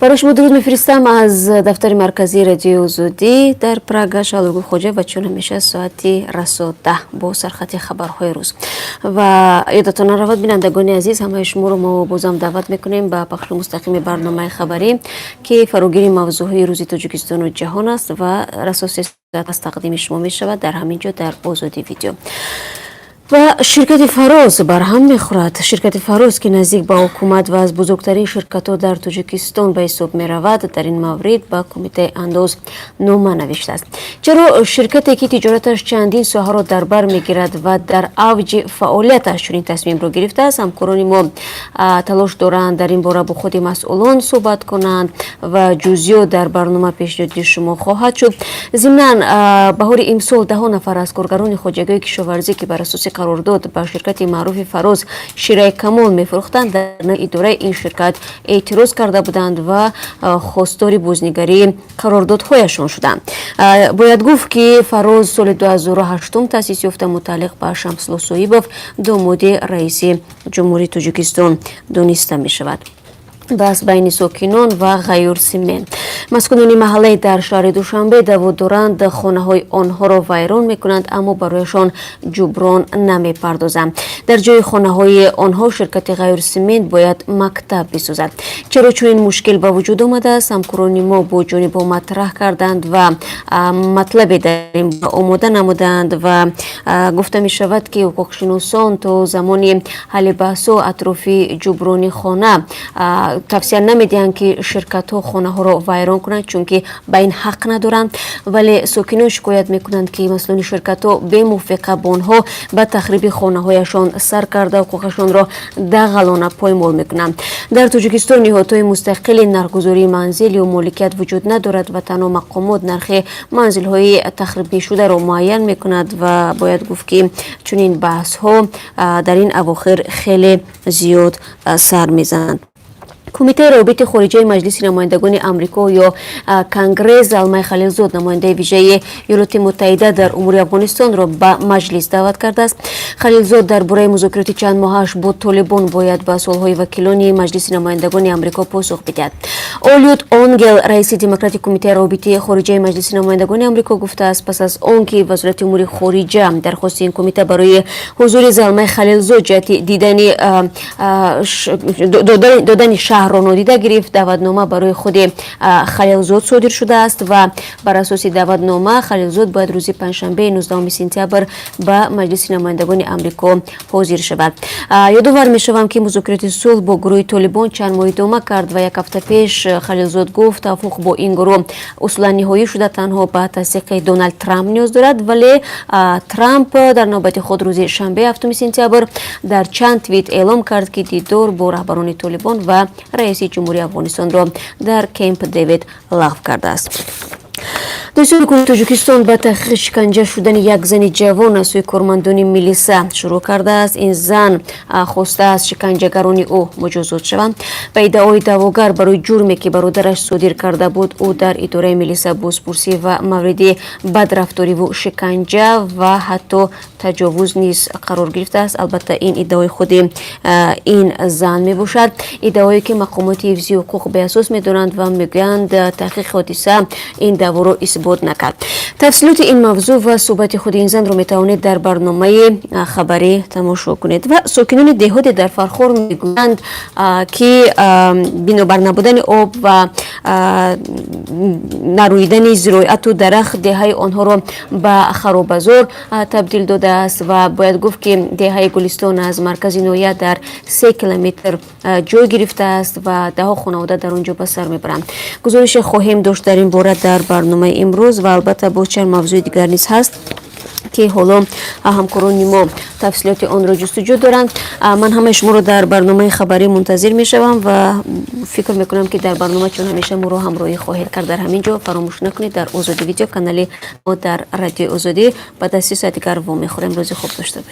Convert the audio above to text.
برای شما درود میفرستم از دفتر مرکزی رادیو آزادی در پراگ. شالوگو خوجه و چون همیشه ساعتی رسو 10 با سرخط خبرهای روز و یادتان رود بینندگان عزیز همه شما رو ما بازم دعوت میکنیم به پخش مستقیم برنامه خبری که فراگیری موضوعهای روزی تاجیکستان و جهان است و رساسی از تقدیم شما می شود در همین جا در آزادی ویدیو. و شرکت فراز بر هم میخورد. شرکت فراز که نزدیک به حکومت و از بزرگترین شرکت‌ها در تاجیکستان به حساب می رود در این مورد به کمیته انداز نامه نوشته است. چرا شرکتی که تجارتش چندین ساحه را در بر میگیرد و در اوج فعالیتش چنین تصمیم را گرفته است؟ همکاران ما تلاش دارند در این باره با خود مسئولان صحبت کنند و جزئیات در برنامه پیشنهاد شما خواهد شد. ضمناً بهار امسال 10 نفر از کارگران خواجگی کشاورزی که بر اساس قرارداد با شرکت معروف فراز شیره کمال میفروختند در اداره این شرکت اعتراض کرده بودند و خواستار بازنگری قراردادهایشان شدند. باید گفت که فراز سال 2008 تأسیس یافته متعلق به شمس صاحبوف داماد رئیس جمهوری تاجیکستان دانسته می شود. بس بین ساکنان و غیورسیمن مسکونان محله در شهر دوشنبه دعوا دارند خانه های آنها را ویران می کنند اما برایشان جبران نمی پردازند. در جای خانه های آنها شرکت غیورسیمن باید مکتب بسازد. چرا چنین مشکل به وجود آمده است؟ همکاران ما با جانب مطرح کردند و مطلب در این آماده نمودند و گفته می شود که حقوقشناسان تا زمان حل بحث اطراف جبران خانه توصیه نمیدهند که شرکت ها خانه ها را ویران کنند چون که به این حق ندارند، ولی ساکنان شکایت میکنند که مسئولان شرکت ها به موافقه با آنها به تخریب خانه هایشان سر کرده و حقوقشان را دغلانه پایمال میکنند. در تاجیکستان نهادهای مستقل نرخگذاری منزل و مالکیت وجود ندارد و تنها مقامات نرخ منزل های تخریب شده را معین میکند و باید گفت که چنین بحث ها در این اواخر خیلی زیاد سر میزنند. کمیته روابط خارجی مجلس نمایندگان آمریکا یا کنگره زلمه خلیلزاد نماینده ویژه ایالات متحده در امور افغانستان را به مجلس دعوت کرده است. خلیلزاد درباره مذاکرات چند ماهش با طالبان باید به سوالهای وکیلان مجلس نمایندگان آمریکا پاسخ بدهد. اولیوت اونگل رئیس دموکرات کمیته روابط خارجی مجلس نمایندگان آمریکا گفته است پس از آنکه وزارت امور خارجه درخواست این کمیته برای حضور زلمه خلیلزاد جهت دادن شهر را نادیده گرفت، دعوتنامه برای خود خلیلزاد صادر شده است و بر اساس دعوتنامه خلیلزاد باید روز پنجشنبه 19 سپتامبر به مجلس نمایندگان آمریکا حاضر شود. یادآور می‌شوم که مذاکرات صلح با گروه طالبان چند ماه ادامه کرد و یک هفته پیش خلیلزاد گفت توافق با این گروه اصولا نهایی شده، تنها به تصدیق دونالد ترامپ نیاز دارد، ولی ترامپ در نوبت خود روز شنبه 7 سپتامبر در چند توییت اعلام کرد که دیدار با رهبران طالبان و رئیس جمهوری افغانستان را در کمپ دیوید لغو کرده است. دستور حکومت تاجیکستان به تحقیق شکنجه شدن یک زن جوان از سوی کارمندان میلیسا شروع کرده است. این زن خواسته از شکنجهگران او مجازات شوند. به ادعای دعواگر برای جرمی که برادرش صادر کرده بود او در اداره میلیسا بازپرسی و مورد بدرفتاری و شکنجه و حتی تجاوز نیز قرار گرفته است. البته این ادعای خود این زن می باشد، ادعایی که مقامات حفظی حقوق به اساس می دانند و میگویند تحقیق حادثه این دعوا را اثبات نکرد. تفصیلات این موضوع و صحبت خود این زن را می توانید در برنامه خبری تماشا کنید. و ساکنان دهات در فرخار میگویند که بنابر نبودن آب و نرویدن زراعت و درخت دهه آنها را به خرابزار تبدیل داده است و باید گفت که دهه گلستان از مرکز نویه در 3 کیلومتر جای گرفته است و ده ها خانواده در آنجا به سر میبرند. گزارش خواهیم داشت در این باره در برنامه امروز و البته با چند موضوع دیگر نیز هست که حالا همکاران ما تفصیلات آن را جستجو دارند. من همه شما رو در برنامه خبری منتظر می شوم و فکر می کنم که در برنامه چون همیشه ما رو همراهی خواهید کرد. در همین جا فراموش نکنید در آزادی ویدیو کانال ما در رادیو آزادی بعد از 3 ساعت دیگر و میخوریم. روز خوب داشته باشید.